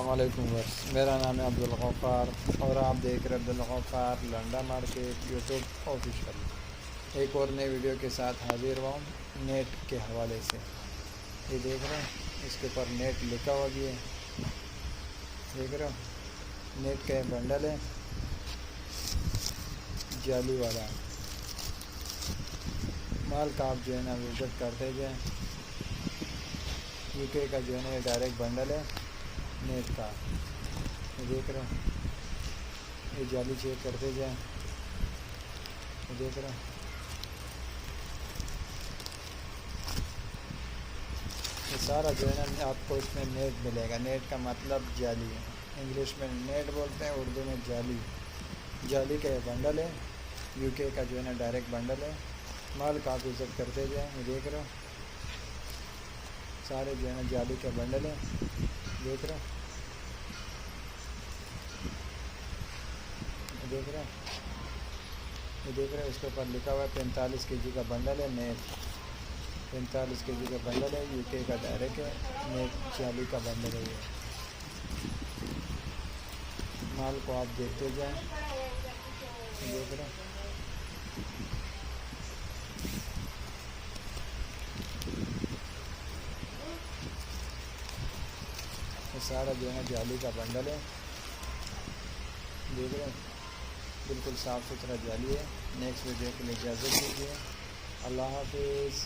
अस्सलामुअलैकुम वर्स, मेरा नाम है अब्दुल गफ़ार और आप देख रहे हैं Abdul Gaffar Landa market YouTube official. एक और नई वीडियो के साथ हाजिर हुआ हूँ नेट के हवाले से। ये देख रहे हैं, इसके ऊपर नेट लिखा हुआ भी है, देख रहे हो। नेट का बंडल है जाली वाला। माल का आप जो है ना विजिट करते जाएँ। यूके का जो है ना डायरेक्ट बंडल है नेट का, ये देख रहे हो। ये जाली चेक करते जाएँ, ये देख रहे हो। ये सारा जो है ना आपको इसमें नेट मिलेगा। नेट का मतलब जाली है, इंग्लिश में नेट बोलते हैं, उर्दू में जाली। जाली का ये बंडल है, यूके का जो है ना डायरेक्ट बंडल है। माल का आप विजिट करते जाएँ, ये देख रहे हो। सारे जो है ना जाली के बंडल है, देख रहे हो, देख रहे हो। ये देख रहे हो, इसके ऊपर लिखा हुआ है 45 केजी का बंडल है नेट। 45 केजी का बंडल है, यूके का डायरेक्ट है, नेट जाली का बंडल है। ये माल को आप देखते जाएं, देख रहे हो। ये सारा जो है ना जाली का बंडल है, देख रहे हो। बिल्कुल साफ़ सुथरा जाली है। नेक्स्ट वीडियो के लिए इजाज़त दीजिए। अल्लाह हाफिज़।